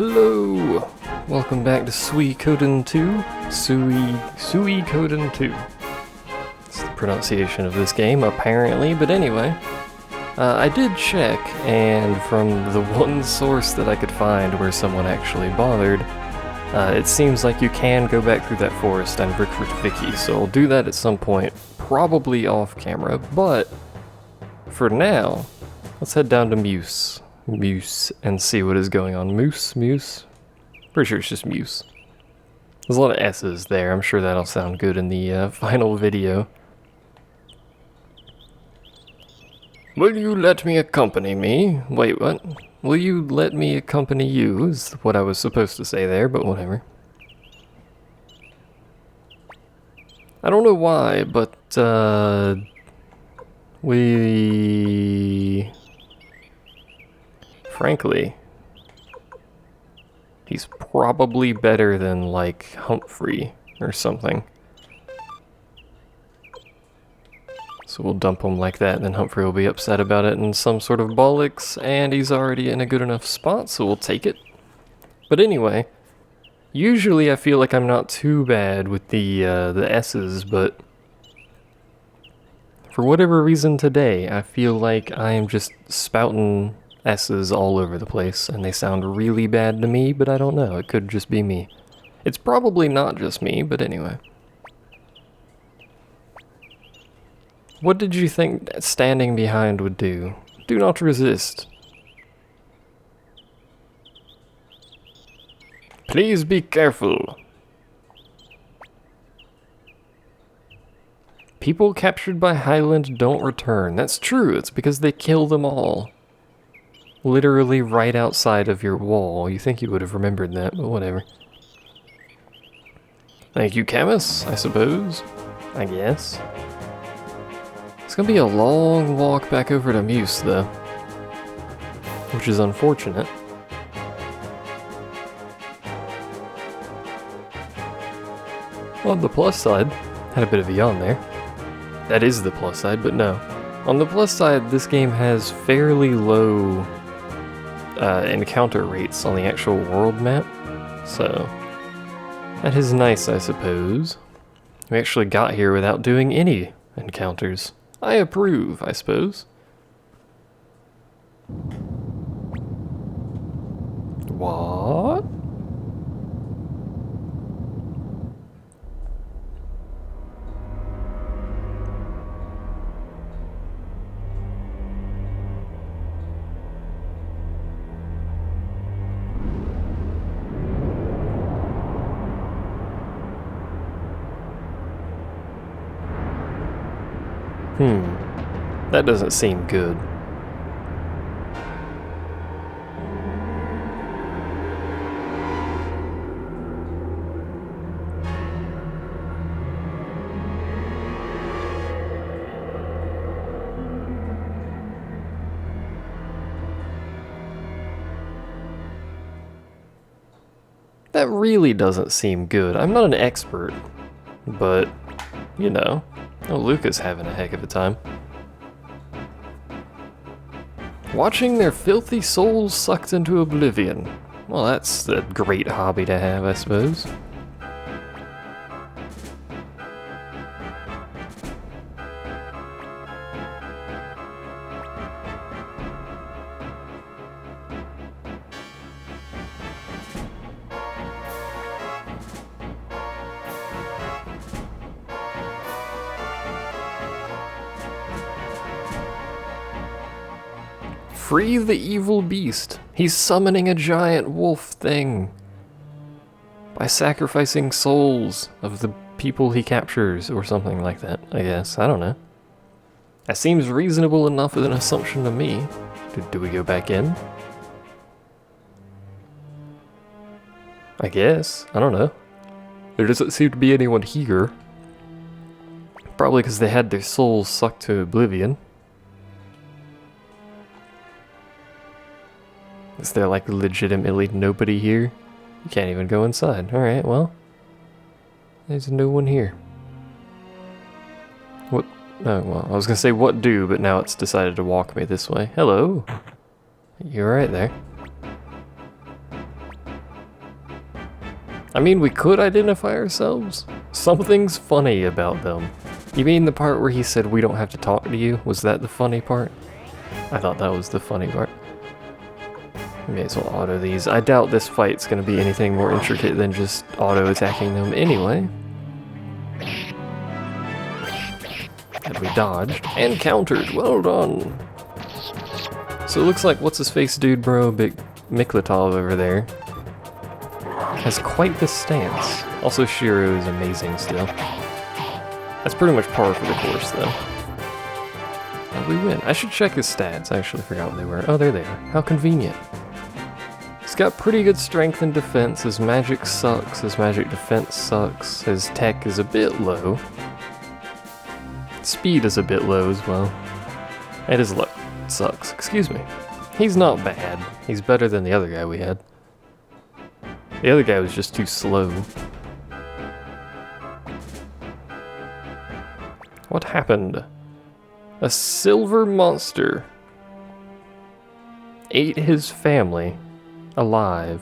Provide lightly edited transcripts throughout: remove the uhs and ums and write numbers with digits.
Hello! Welcome back to Suikoden II. Suikoden II. It's the pronunciation of this game, apparently, but anyway. I did check, and from the one source that I could find where someone actually bothered, it seems like you can go back through that forest and recruit Vicky, so I'll do that at some point, probably off camera, but for now, let's head down to Muse, and see what is going on. Muse? Pretty sure it's just Muse. There's a lot of S's there, I'm sure that'll sound good in the final video. Will you let me accompany me? Wait, what? Will you let me accompany you is what I was supposed to say there, but whatever. I don't know why, but, frankly, he's probably better than, like, Humphrey or something. So we'll dump him like that, and then Humphrey will be upset about it in some sort of bollocks, and he's already in a good enough spot, so we'll take it. But anyway, usually I feel like I'm not too bad with the S's, but for whatever reason today, I feel like I am just spouting S's all over the place, and they sound really bad to me, but I don't know, it could just be me. It's probably not just me, but anyway. What did you think standing behind would do? Do not resist. Please be careful. People captured by Highland don't return. That's true, it's because they kill them all. Literally right outside of your wall. You think you would have remembered that, but whatever. Thank you, Camus, I suppose. I guess. It's gonna be a long walk back over to Muse, though. Which is unfortunate. Well, on the plus side, had a bit of a yawn there. That is the plus side, but no. On the plus side, this game has fairly low encounter rates on the actual world map, so that is nice, I suppose. We actually got here without doing any encounters. I approve, I suppose. What? That doesn't seem good. That really doesn't seem good. I'm not an expert, but, you know. Oh, Luca's having a heck of a time. Watching their filthy souls sucked into oblivion. Well, that's a great hobby to have, I suppose. Free the evil beast. He's summoning a giant wolf thing. By sacrificing souls of the people he captures, or something like that, I guess. I don't know. That seems reasonable enough as an assumption to me. Do we go back in? I guess. I don't know. There doesn't seem to be anyone here. Probably because they had their souls sucked to oblivion. Is there like legitimately nobody here? You can't even go inside. Alright, well. There's no one here. What? Oh, well, I was gonna say what do, but now it's decided to walk me this way. Hello. You alright there? I mean, we could identify ourselves. Something's funny about them. You mean the part where he said we don't have to talk to you? Was that the funny part? I thought that was the funny part. May as well auto these. I doubt this fight's gonna be anything more intricate than just auto-attacking them anyway. And we dodged and countered. Well done. So it looks like what's-his-face dude bro, Big Miklatov over there, has quite the stance. Also, Shiro is amazing still. That's pretty much par for the course, though. And we win. I should check his stats. I actually forgot what they were. Oh, they're there. How convenient. He's got pretty good strength and defense. His magic sucks. His magic defense sucks. His tech is a bit low. Speed is a bit low as well. And his luck sucks. Excuse me. He's not bad. He's better than the other guy we had. The other guy was just too slow. What happened? A silver monster ate his family alive.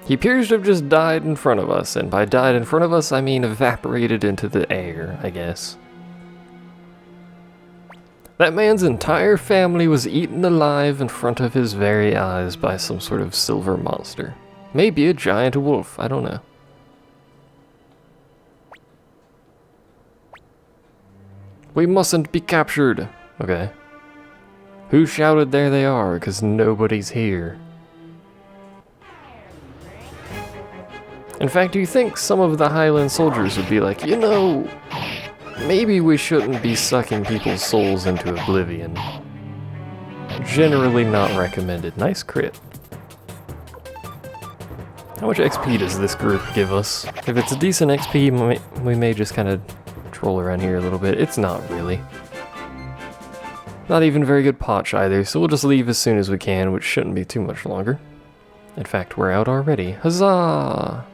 He appears to have just died in front of us, and by died in front of us, I mean evaporated into the air, I guess. That man's entire family was eaten alive in front of his very eyes by some sort of silver monster. Maybe a giant wolf, I don't know. We mustn't be captured. Okay. Who shouted there they are, because nobody's here? In fact, do you think some of the Highland soldiers would be like, you know, maybe we shouldn't be sucking people's souls into oblivion? Generally not recommended. Nice crit. How much XP does this group give us? If it's a decent XP, we may just kind of troll around here a little bit. It's not really. Not even very good potch either, so we'll just leave as soon as we can, which shouldn't be too much longer. In fact, we're out already. Huzzah!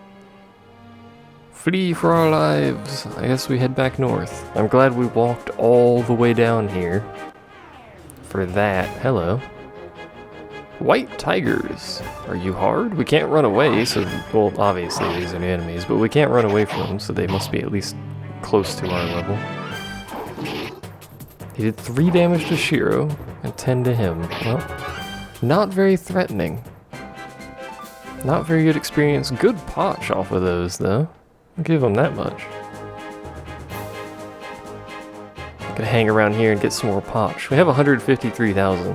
Flee for our lives. I guess we head back north. I'm glad we walked all the way down here for that. Hello. White tigers. Are you hard? We can't run away, so, well, obviously these are the enemies, but we can't run away from them, so they must be at least close to our level. He did 3 damage to Shiro and 10 to him. Well, not very threatening. Not very good experience. Good potch off of those, though. I'll give them that much. Gonna hang around here and get some more potch. We have 153,000.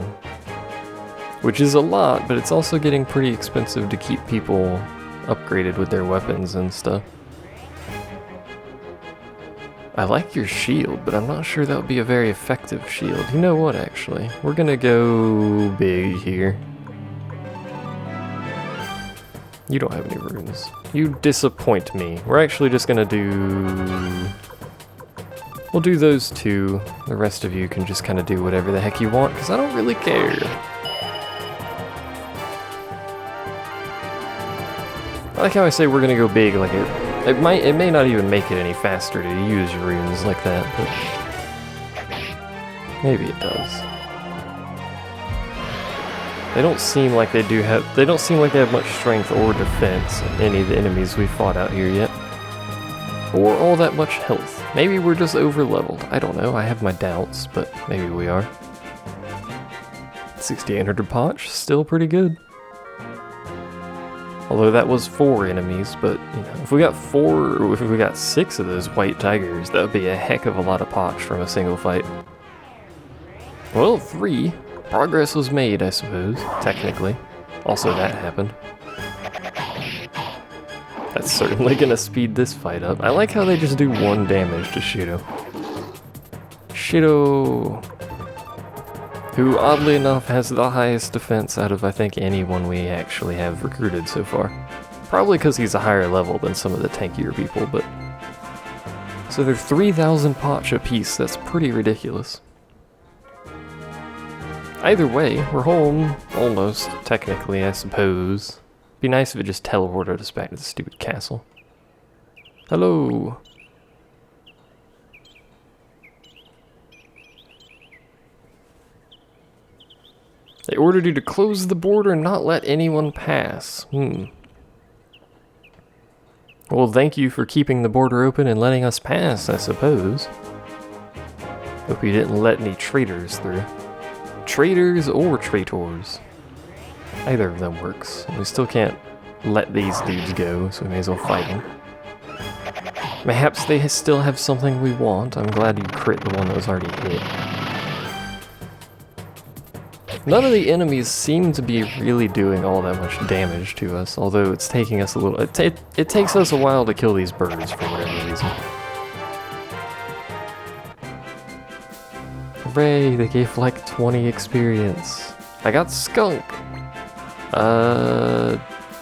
Which is a lot, but it's also getting pretty expensive to keep people upgraded with their weapons and stuff. I like your shield, but I'm not sure that would be a very effective shield. You know what, actually? We're gonna go big here. You don't have any runes. You disappoint me. We're actually just gonna do... We'll do those 2. The rest of you can just kind of do whatever the heck you want, because I don't really care. I like how I say we're gonna go big, like it may not even make it any faster to use runes like that, but maybe it does. They don't seem like they have much strength or defense, any of the enemies we fought out here yet. Or all that much health. Maybe we're just over leveled. I don't know, I have my doubts, but maybe we are. 6,800 potch, still pretty good. Although that was 4 enemies, but you know, if we got 6 of those white tigers, that would be a heck of a lot of potch from a single fight. Well, 3. Progress was made, I suppose, technically. Also, that happened. That's certainly gonna speed this fight up. I like how they just do 1 damage to Shiro. Shiro, who oddly enough has the highest defense out of I think anyone we actually have recruited so far. Probably because he's a higher level than some of the tankier people, but... So they're 3,000 potch apiece, that's pretty ridiculous. Either way, we're home, almost, technically, I suppose. Be nice if it just teleported us back to the stupid castle. Hello. They ordered you to close the border and not let anyone pass. Well, thank you for keeping the border open and letting us pass, I suppose. Hope you didn't let any traitors through. Traitors or traitors. Either of them works. We still can't let these dudes go, so we may as well fight them. Perhaps they still have something we want. I'm glad you crit the one that was already hit. None of the enemies seem to be really doing all that much damage to us, although it's taking us a little... It takes us a while to kill these birds for whatever reason. Hooray, they gave like 20 experience. I got skunk!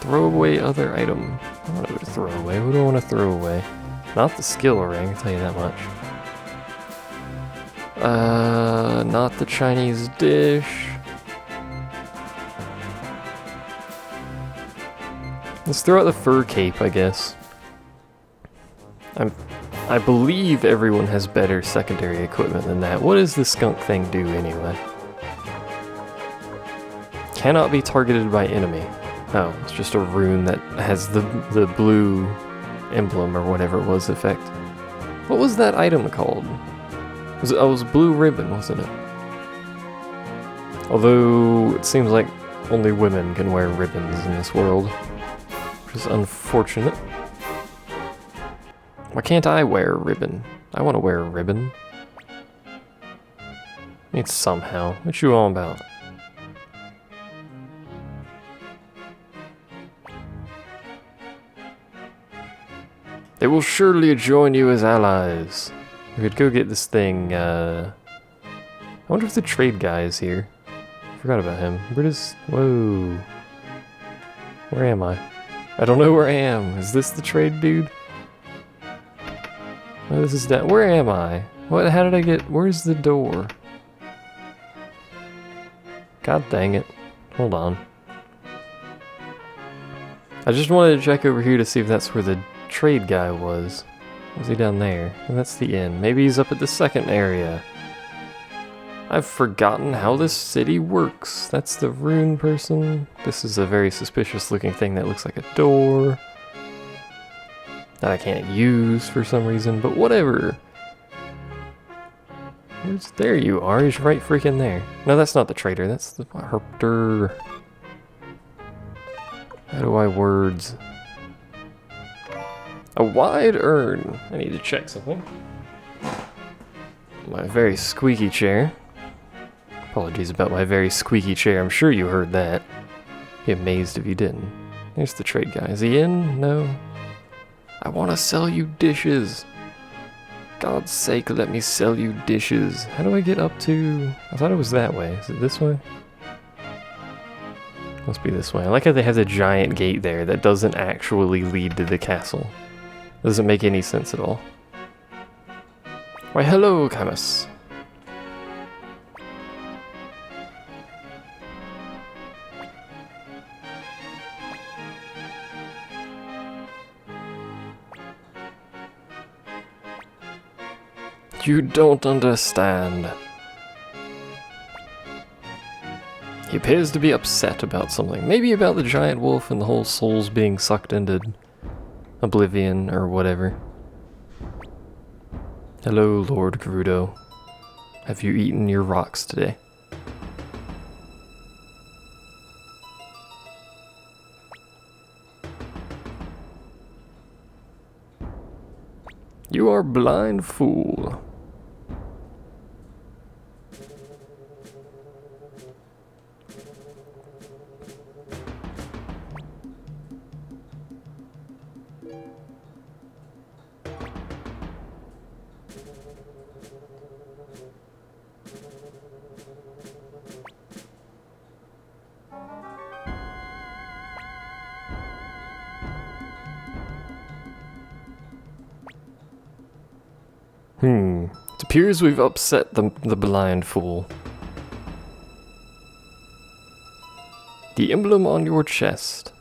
Throw away other item. I don't know what to throw away. What do I want to throw away? Not the skill ring, I'll tell you that much. Not the Chinese dish. Let's throw out the fur cape, I guess. I believe everyone has better secondary equipment than that. What does the skunk thing do anyway? Cannot be targeted by enemy. Oh, it's just a rune that has the blue emblem or whatever it was effect. What was that item called? It was blue ribbon, wasn't it? Although it seems like only women can wear ribbons in this world. Which is unfortunate. Why can't I wear a ribbon? I want to wear a ribbon. It's somehow. What you all about? They will surely join you as allies. We could go get this thing, I wonder if the trade guy is here. Forgot about him. Where does... Whoa. Where am I? I don't know where I am. Is this the trade dude? Oh, this is down. Where am I? What? How did I get... Where's the door? God dang it. Hold on. I just wanted to check over here to see if that's where the trade guy was. Was he down there? And that's the inn. Maybe he's up at the second area. I've forgotten how this city works. That's the rune person. This is a very suspicious looking thing that looks like a door. That I can't use for some reason, but whatever. There you are, he's right freaking there. No, that's not the trader, that's the herpter. How do I words? A wide urn. I need to check something. My very squeaky chair. Apologies about my very squeaky chair, I'm sure you heard that. Be amazed if you didn't. There's the trade guy. Is he in? No. I want to sell you dishes. God's sake, let me sell you dishes. How do I get up to... I thought it was that way. Is it this way? Must be this way. I like how they have the giant gate there that doesn't actually lead to the castle. Doesn't make any sense at all. Why, hello, Camus. You don't understand. He appears to be upset about something. Maybe about the giant wolf and the whole souls being sucked into oblivion or whatever. Hello, Lord Gerudo. Have you eaten your rocks today? You are blind fool. It appears we've upset the blind fool. The emblem on your chest.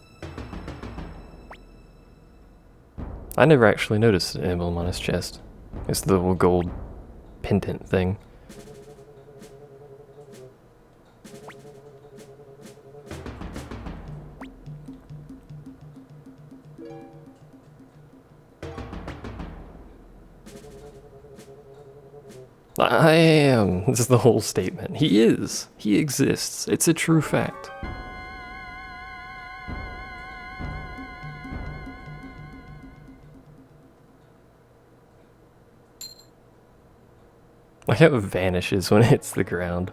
I never actually noticed an emblem on his chest. It's the little gold pendant thing. I am. This is the whole statement. He is. He exists. It's a true fact. Like how it vanishes when it hits the ground.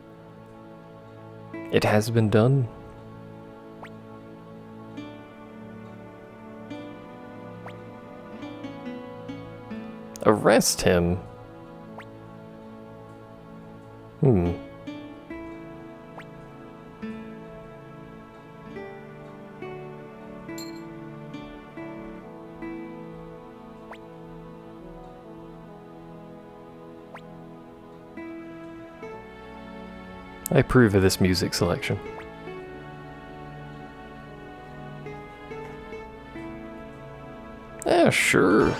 It has been done. Arrest him? I approve of this music selection. Yeah, sure.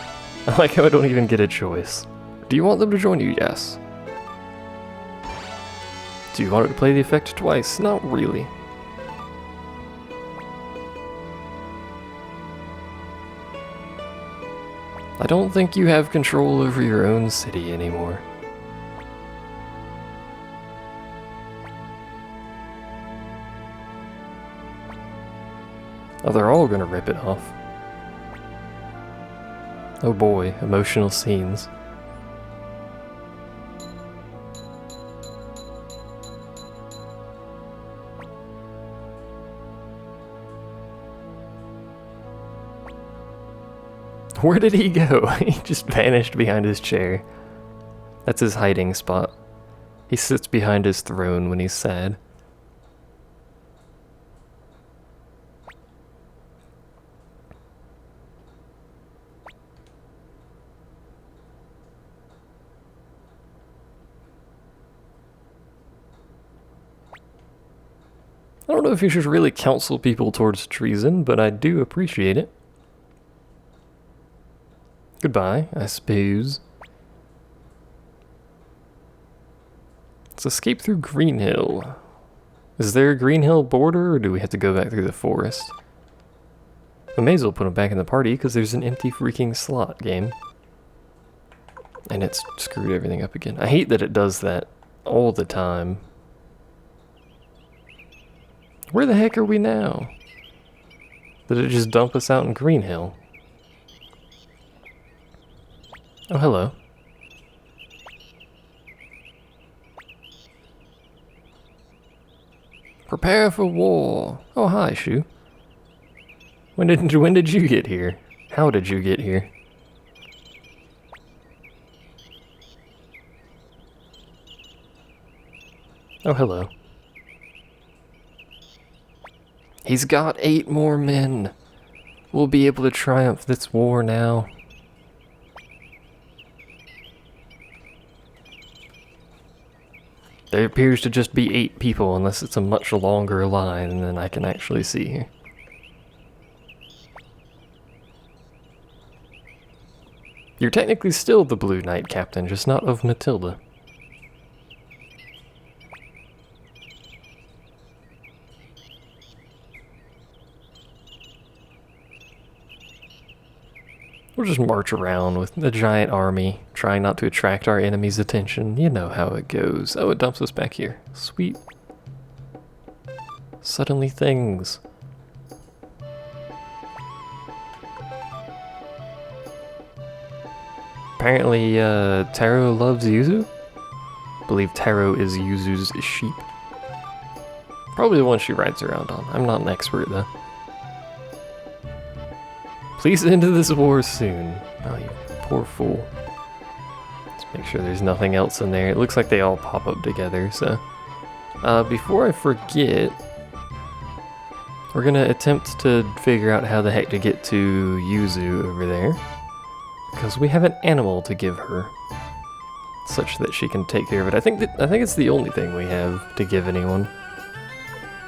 I like how I don't even get a choice. Do you want them to join you? Yes. Do you want it to play the effect twice? Not really. I don't think you have control over your own city anymore. Oh, they're all gonna rip it off. Oh boy, emotional scenes. Where did he go? He just vanished behind his chair. That's his hiding spot. He sits behind his throne when he's sad. I don't know if you should really counsel people towards treason, but I do appreciate it. Goodbye, I suppose. Let's escape through Greenhill. Is there a Greenhill border, or do we have to go back through the forest? We may as well put him back in the party, because there's an empty freaking slot game. And it's screwed everything up again. I hate that it does that all the time. Where the heck are we now? Did it just dump us out in Greenhill? Oh, hello. Prepare for war. Oh, hi, Shu. When did you get here? How did you get here? Oh, hello. He's got 8 more men. We'll be able to triumph this war now. There appears to just be 8 people, unless it's a much longer line than I can actually see here. You're technically still the Blue Knight Captain, just not of Matilda. We'll just march around with a giant army, trying not to attract our enemy's attention. You know how it goes. Oh, it dumps us back here. Sweet. Suddenly things. Apparently, Taro loves Yuzu? I believe Taro is Yuzu's sheep. Probably the one she rides around on. I'm not an expert, though. Please end this war soon. Oh, you poor fool. Let's make sure there's nothing else in there. It looks like they all pop up together, so... before I forget... We're gonna attempt to figure out how the heck to get to Yuzu over there. Because we have an animal to give her. Such that she can take care of it. I think it's the only thing we have to give anyone.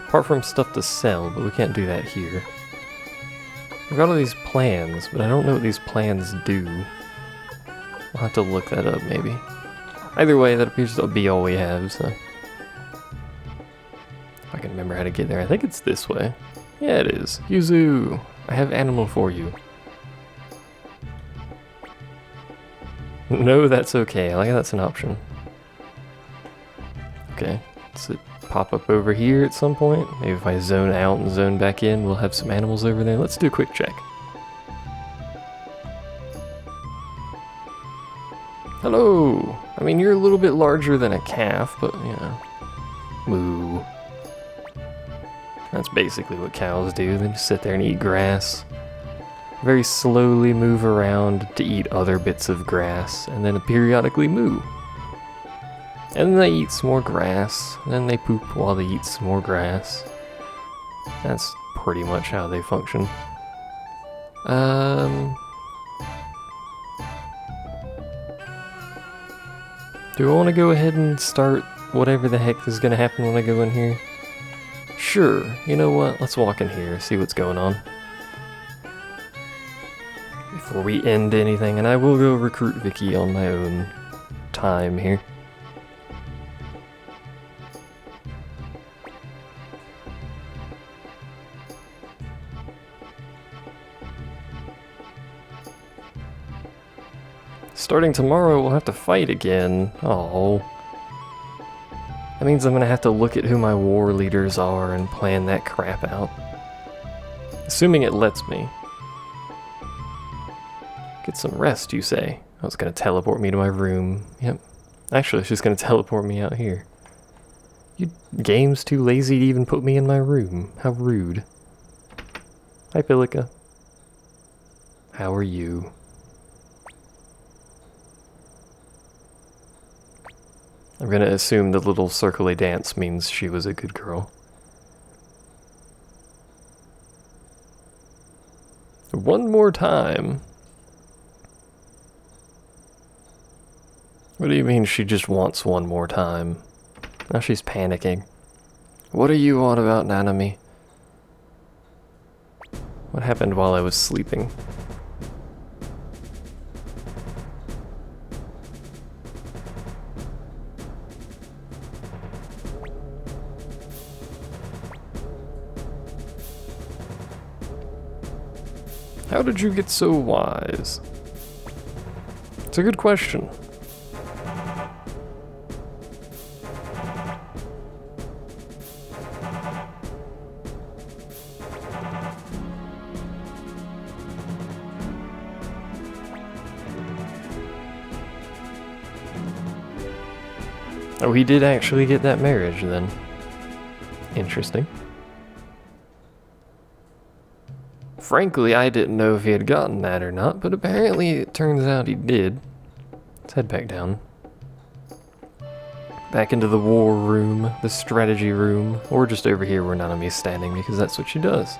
Apart from stuff to sell, but we can't do that here. I've got all these plans, but I don't know what these plans do. I'll have to look that up, maybe. Either way, that appears to be all we have, so... If I can remember how to get there, I think it's this way. Yeah, it is. Yuzu! I have animal for you. No, that's okay. I like how that's an option. Okay, does it pop up over here at some point? Maybe if I zone out and zone back in, we'll have some animals over there. Let's do a quick check. Hello! I mean, you're a little bit larger than a calf, but, you know. Moo. That's basically what cows do. They just sit there and eat grass. Very slowly move around to eat other bits of grass, and then periodically moo. And then they eat some more grass, and then they poop while they eat some more grass. That's pretty much how they function. Do I want to go ahead and start whatever the heck is going to happen when I go in here? Sure, you know what? Let's walk in here, see what's going on. Before we end anything, and I will go recruit Vicky on my own time here. Starting tomorrow, we'll have to fight again. Oh. That means I'm gonna have to look at who my war leaders are and plan that crap out. Assuming it lets me. Get some rest, you say? Oh, it's gonna teleport me to my room. Yep. Actually, it's just gonna teleport me out here. You game's too lazy to even put me in my room. How rude. Hi, Pilica. How are you? I'm gonna assume the little circle-y dance means she was a good girl. One more time. What do you mean she just wants one more time? Now she's panicking. What are you on about, Nanami? What happened while I was sleeping? How did you get so wise? It's a good question. Oh, he did actually get that marriage then. Interesting. Frankly, I didn't know if he had gotten that or not, but apparently it turns out he did. Let's head back down. Back into the war room, the strategy room, or just over here where Nanami's standing, because that's what she does.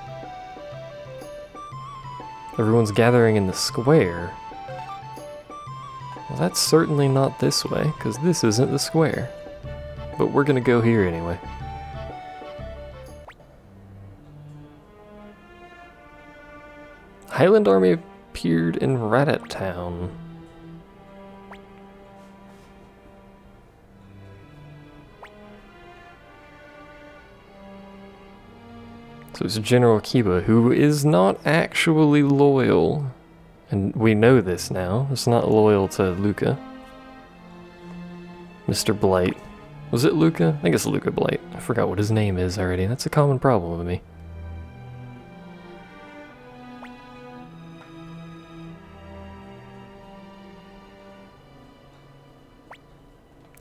Everyone's gathering in the square. Well, that's certainly not this way, because this isn't the square. But we're gonna go here anyway. Highland Army appeared in Radat Town. So it's General Kiba, who is not actually loyal. And we know this now. It's not loyal to Luca. Mr. Blight. Was it Luca? I think it's Luca Blight. I forgot what his name is already. That's a common problem with me.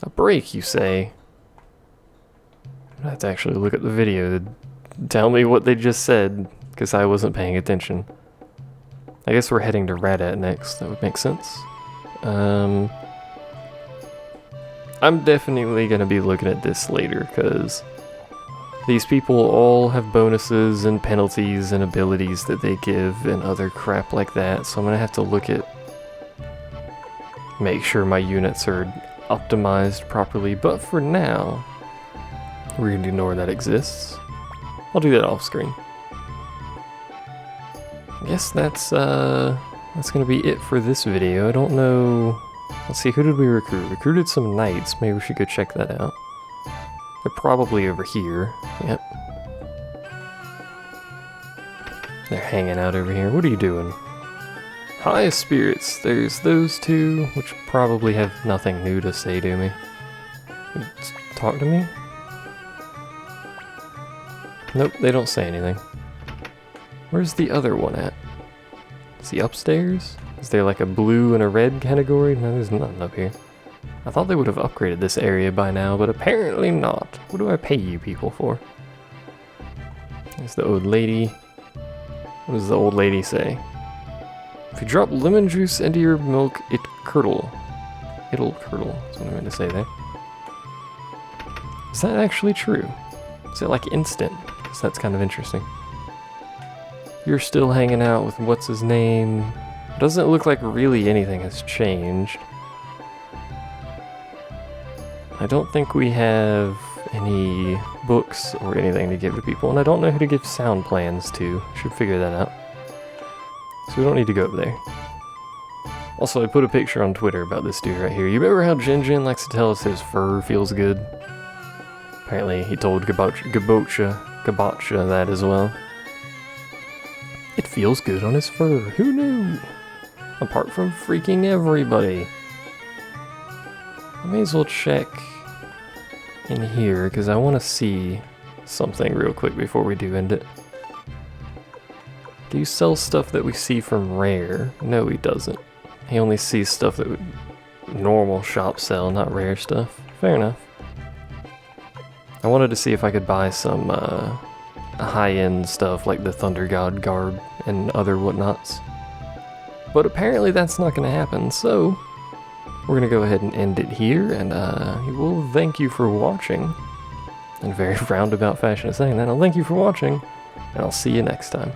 A break, you say? I have to actually look at the video to tell me what they just said, because I wasn't paying attention. I guess we're heading to Radat next. That would make sense. I'm definitely going to be looking at this later, because these people all have bonuses and penalties and abilities that they give and other crap like that, so I'm going to have to look at... make sure my units are optimized properly, but for now, we're going to ignore that exists. I'll do that off screen. I guess that's gonna be it for this video. I don't know. Let's see, who did we recruit? Recruited some knights. Maybe we should go check that out. They're probably over here. Yep. They're hanging out over here. What are you doing? High spirits. There's those two, which probably have nothing new to say to me. Talk to me? Nope, they don't say anything. Where's the other one at? Is he upstairs? Is there like a blue and a red category? No, there's nothing up here. I thought they would have upgraded this area by now, but apparently not. What do I pay you people for? There's the old lady. What does the old lady say? If you drop lemon juice into your milk, it curdle. It'll curdle, that's what I meant to say there. Is that actually true? Is it like instant? Because that's kind of interesting. You're still hanging out with what's his name. Doesn't look like really anything has changed. I don't think we have any books or anything to give to people, and I don't know who to give sound plans to. Should figure that out. So we don't need to go up there. Also, I put a picture on Twitter about this dude right here. You remember how Jin likes to tell us his fur feels good? Apparently he told Gabocha that as well. It feels good on his fur. Who knew? Apart from freaking everybody. I may as well check in here because I want to see something real quick before we do end it. Do you sell stuff that we see from Rare? No, he doesn't. He only sees stuff that normal shops sell, not rare stuff. Fair enough. I wanted to see if I could buy some high-end stuff like the Thunder God garb and other whatnots. But apparently that's not going to happen, so we're going to go ahead and end it here, and we'll thank you for watching. In a very roundabout fashion of saying that, I'll thank you for watching, and I'll see you next time.